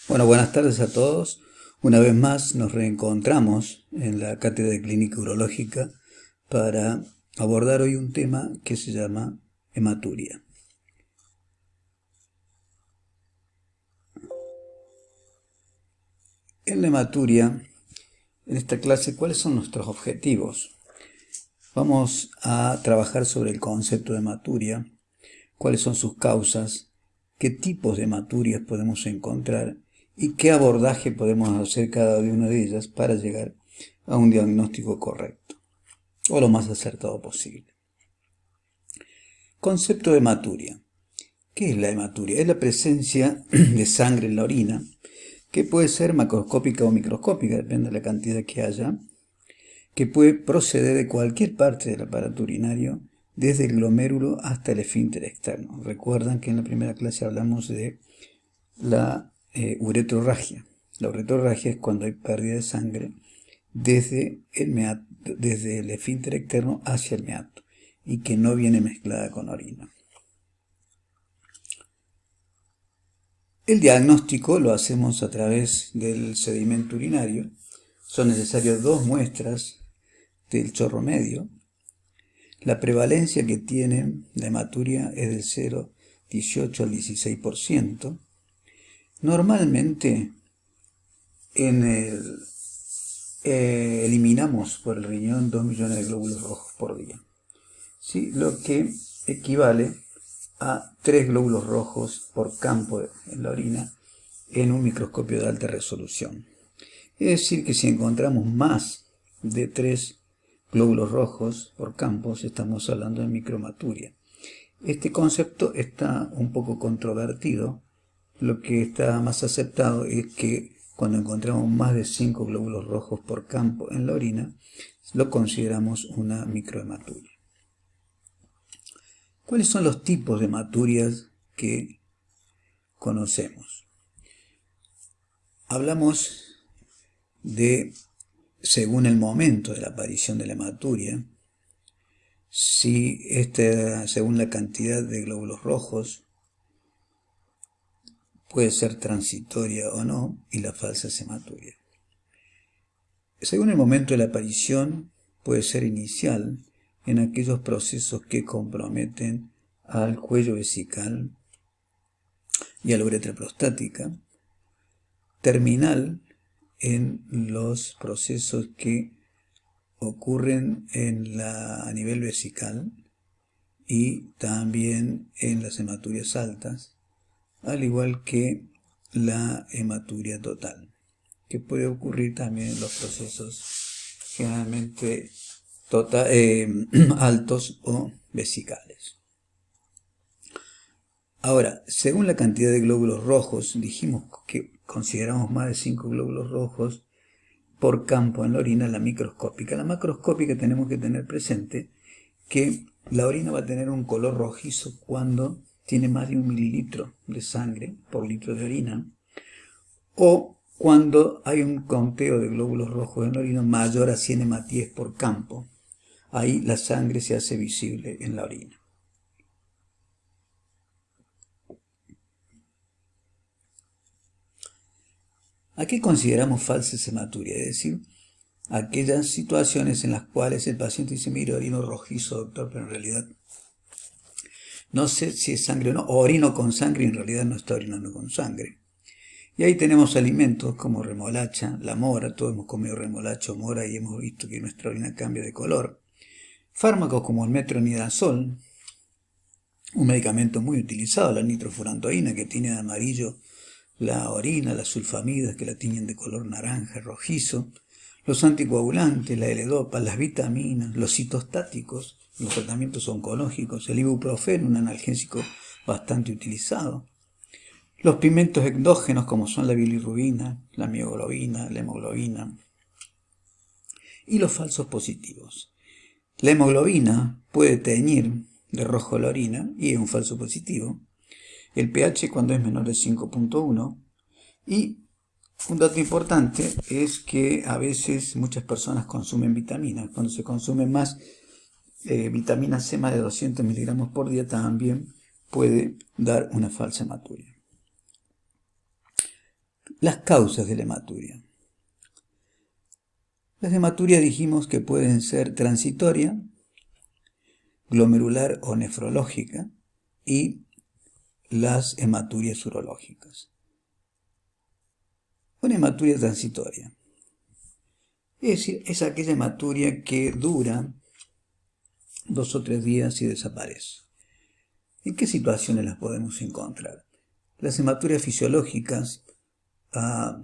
Bueno, buenas tardes a todos. Una vez más nos reencontramos en la Cátedra de Clínica Urológica para abordar hoy un tema que se llama hematuria. En la hematuria, en esta clase, ¿cuáles son nuestros objetivos? Vamos a trabajar sobre el concepto de hematuria, cuáles son sus causas, qué tipos de hematurias podemos encontrar y qué abordaje podemos hacer cada una de ellas para llegar a un diagnóstico correcto o lo más acertado posible. Concepto de hematuria. ¿Qué es la hematuria? Es la presencia de sangre en la orina, que puede ser macroscópica o microscópica, depende de la cantidad que haya, que puede proceder de cualquier parte del aparato urinario, desde el glomérulo hasta el esfínter externo. Recuerdan que en la primera clase hablamos de la uretrorragia. La uretrorragia es cuando hay pérdida de sangre desde el esfínter externo hacia el meato y que no viene mezclada con orina. El diagnóstico lo hacemos a través del sedimento urinario. Son necesarias 2 muestras del chorro medio. La prevalencia que tiene la hematuria es del 0,18 al 16%. Normalmente eliminamos por el riñón 2 millones de glóbulos rojos por día, ¿sí? Lo que equivale a 3 glóbulos rojos por campo en la orina en un microscopio de alta resolución. Es decir, que si encontramos más de 3 glóbulos rojos por campos, estamos hablando de microhematuria. Este concepto está un poco controvertido. Lo que está más aceptado es que cuando encontramos más de 5 glóbulos rojos por campo en la orina, lo consideramos una microhematuria. ¿Cuáles son los tipos de hematurias que conocemos? Hablamos de, según el momento de la aparición de la hematuria, si según la cantidad de glóbulos rojos, puede ser transitoria o no, y la falsa hematuria. Según el momento de la aparición, puede ser inicial en aquellos procesos que comprometen al cuello vesical y a la uretra prostática, terminal en los procesos que ocurren a nivel vesical y también en las hematurias altas, al igual que la hematuria total, que puede ocurrir también en los procesos generalmente altos o vesicales. Ahora, según la cantidad de glóbulos rojos, dijimos que consideramos más de 5 glóbulos rojos por campo en la orina, la microscópica. La macroscópica tenemos que tener presente que la orina va a tener un color rojizo cuando tiene más de 1 mililitro de sangre por litro de orina, o cuando hay un conteo de glóbulos rojos en la orina mayor a 100 hematíes por campo. Ahí la sangre se hace visible en la orina. ¿A qué consideramos falsas hematuria? Es decir, aquellas situaciones en las cuales el paciente dice, mire, orino rojizo, doctor, pero en realidad no sé si es sangre o no, o orino con sangre y en realidad no está orinando con sangre. Y ahí tenemos alimentos como remolacha, la mora, todos hemos comido remolacha o mora y hemos visto que nuestra orina cambia de color. Fármacos como el metronidazol, un medicamento muy utilizado, la nitrofurantoína, que tiene de amarillo la orina, las sulfamidas que la tiñen de color naranja, rojizo, los anticoagulantes, la L-dopa, las vitaminas, los citostáticos, los tratamientos oncológicos, el ibuprofeno, un analgésico bastante utilizado, los pigmentos endógenos como son la bilirrubina, la mioglobina, la hemoglobina, y los falsos positivos. La hemoglobina puede teñir de rojo la orina y es un falso positivo. El pH cuando es menor de 5.1, y un dato importante es que a veces muchas personas consumen vitaminas. Cuando se consume más vitamina C, más de 200 miligramos por día, también puede dar una falsa hematuria. Las causas de la hematuria. Las hematuria dijimos que pueden ser transitoria, glomerular o nefrológica, y las hematurias urológicas. Una hematuria transitoria, es decir, es aquella hematuria que dura 2 o 3 días y desaparece. ¿En qué situaciones las podemos encontrar? Las hematurias fisiológicas, a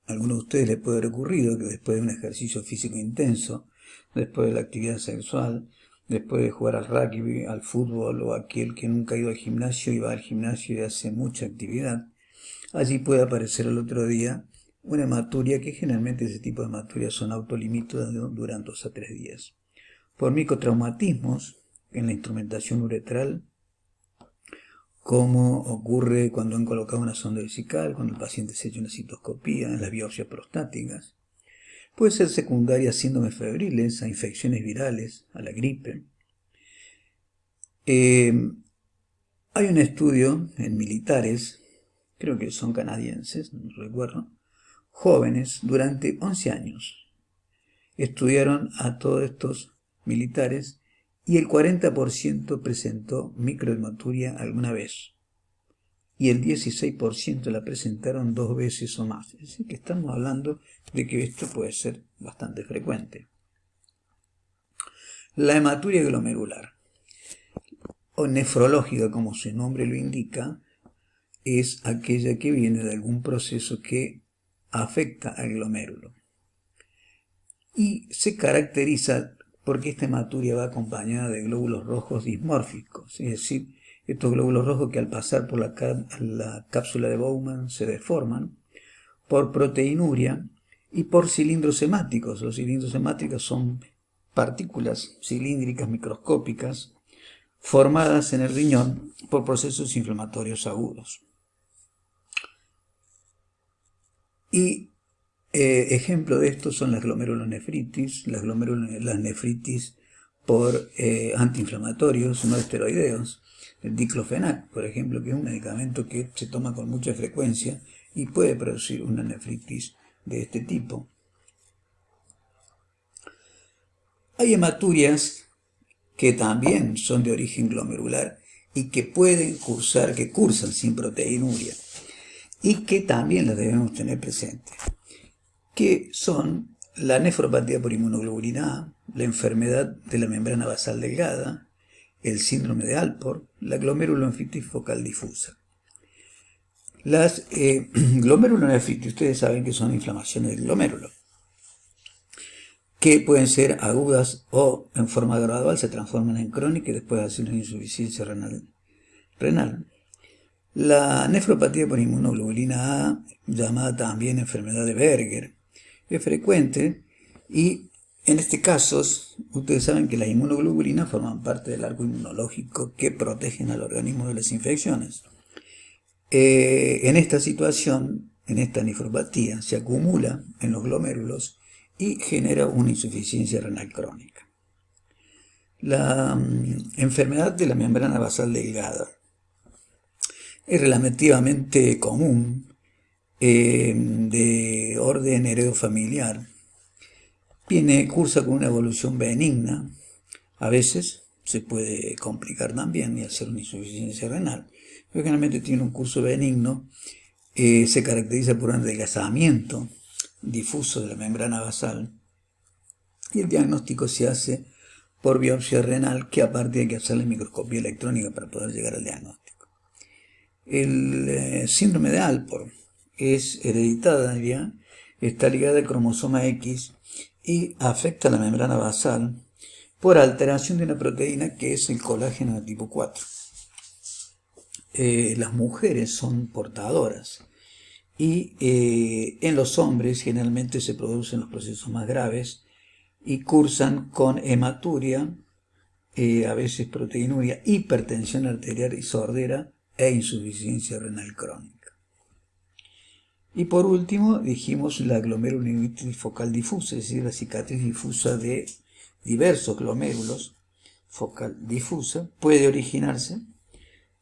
algunos de ustedes les puede haber ocurrido que después de un ejercicio físico intenso, después de la actividad sexual, después de jugar al rugby, al fútbol, o aquel que nunca ha ido al gimnasio y va al gimnasio y hace mucha actividad, allí puede aparecer el otro día una hematuria, que generalmente ese tipo de hematurias son autolimitadas, duran 2 a 3 días. Por micotraumatismos en la instrumentación uretral, como ocurre cuando han colocado una sonda vesical, cuando el paciente se ha hecho una citoscopía, en las biopsias prostáticas. Puede ser secundaria a síndromes febriles, a infecciones virales, a la gripe. Hay un estudio en militares, creo que son canadienses, no recuerdo, jóvenes, durante 11 años. Estudiaron a todos estos militares y el 40% presentó microhematuria alguna vez y el 16% la presentaron 2 veces o más. Es decir, que estamos hablando de que esto puede ser bastante frecuente. La hematuria glomerular o nefrológica, como su nombre lo indica, es aquella que viene de algún proceso que afecta al glomérulo y se caracteriza porque esta hematuria va acompañada de glóbulos rojos dismórficos, es decir, estos glóbulos rojos que al pasar por la cápsula de Bowman se deforman, por proteinuria y por cilindros hemáticos. Los cilindros hemáticos son partículas cilíndricas microscópicas formadas en el riñón por procesos inflamatorios agudos. Y ejemplo de esto son las glomerulonefritis, las nefritis por antiinflamatorios no esteroideos, el diclofenac, por ejemplo, que es un medicamento que se toma con mucha frecuencia y puede producir una nefritis de este tipo. Hay hematurias que también son de origen glomerular y que pueden cursar, que cursan sin proteinuria y que también las debemos tener presentes, que son la nefropatía por inmunoglobulina A, la enfermedad de la membrana basal delgada, el síndrome de Alport, la glomerulonefritis focal difusa. Las glomerulonefritis, ustedes saben que son inflamaciones del glomérulo, que pueden ser agudas o en forma gradual se transforman en crónica y después hacen una insuficiencia renal. La nefropatía por inmunoglobulina A, llamada también enfermedad de Berger, es frecuente y en este caso ustedes saben que las inmunoglobulinas forman parte del arco inmunológico que protegen al organismo de las infecciones. En esta situación, en esta nefropatía, se acumula en los glomérulos y genera una insuficiencia renal crónica. La enfermedad de la membrana basal delgada es relativamente común, de orden heredofamiliar, cursa con una evolución benigna, a veces se puede complicar también y hacer una insuficiencia renal, pero generalmente tiene un curso benigno, se caracteriza por un adelgazamiento difuso de la membrana basal y el diagnóstico se hace por biopsia renal, que aparte hay que hacerle microscopía electrónica para poder llegar al diagnóstico. El síndrome de Alport es hereditaria, está ligada al cromosoma X y afecta a la membrana basal por alteración de una proteína que es el colágeno de tipo 4. Las mujeres son portadoras y en los hombres generalmente se producen los procesos más graves y cursan con hematuria, a veces proteinuria, hipertensión arterial y sordera e insuficiencia renal crónica. Y por último dijimos la glomerulonefritis focal difusa, es decir, la cicatriz difusa de diversos glomérulos focal difusa, puede originarse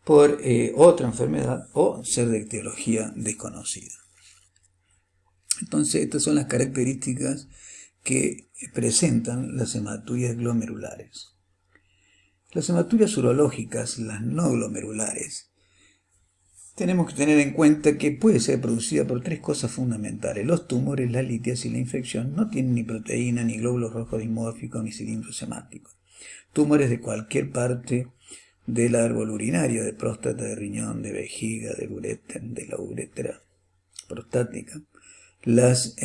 por otra enfermedad o ser de etiología desconocida. Entonces, estas son las características que presentan las hematurias glomerulares. Las hematurias urológicas, las no glomerulares, tenemos que tener en cuenta que puede ser producida por tres cosas fundamentales. Los tumores, la litiasis y la infección no tienen ni proteína, ni glóbulos rojos dimórficos, ni cilindros hemáticos. Tumores de cualquier parte del árbol urinario, de próstata, de riñón, de vejiga, de la uretra prostática. Las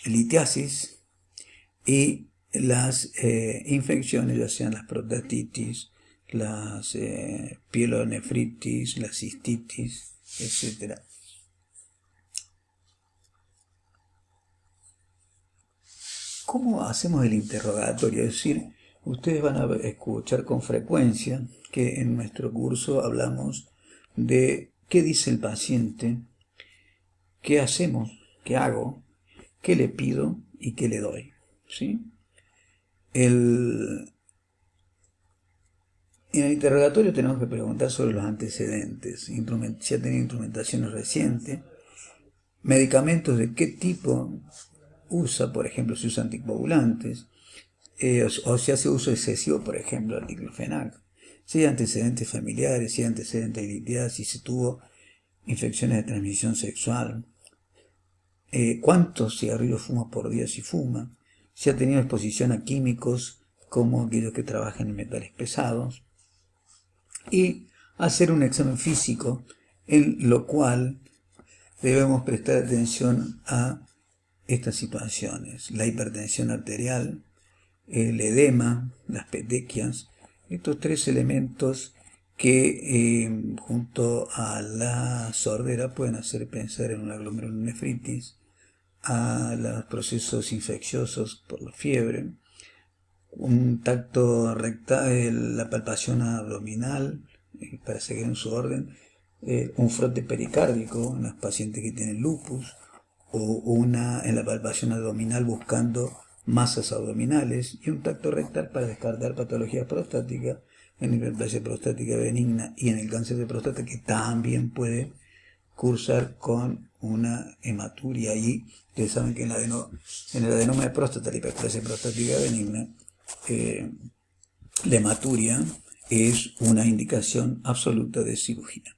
litiasis y las infecciones, ya sean las prostatitis, las pielonefritis, la cistitis, etc. ¿Cómo hacemos el interrogatorio? Es decir, ustedes van a escuchar con frecuencia que en nuestro curso hablamos de qué dice el paciente, qué hacemos, qué hago, qué le pido y qué le doy, ¿sí? En el interrogatorio tenemos que preguntar sobre los antecedentes, si ha tenido instrumentaciones recientes, medicamentos de qué tipo usa, por ejemplo, si usa anticoagulantes, o si hace uso excesivo, por ejemplo, del diclofenac, si hay antecedentes familiares, si hay antecedentes de litiasis, si tuvo infecciones de transmisión sexual, cuántos cigarrillos fuma por día si fuma, si ha tenido exposición a químicos como aquellos que trabajan en metales pesados, y hacer un examen físico en lo cual debemos prestar atención a estas situaciones: la hipertensión arterial, el edema, las petequias, estos tres elementos que junto a la sordera pueden hacer pensar en una glomerulonefritis, a los procesos infecciosos por la fiebre, un tacto rectal, la palpación abdominal para seguir en su orden, un frote pericárdico en los pacientes que tienen lupus, o en la palpación abdominal buscando masas abdominales, y un tacto rectal para descartar patologías prostáticas en la hiperplasia prostática benigna y en el cáncer de próstata, que también puede cursar con una hematuria. Y ustedes saben que en el adenoma de próstata, la hiperplasia prostática benigna, la hematuria es una indicación absoluta de cirugía.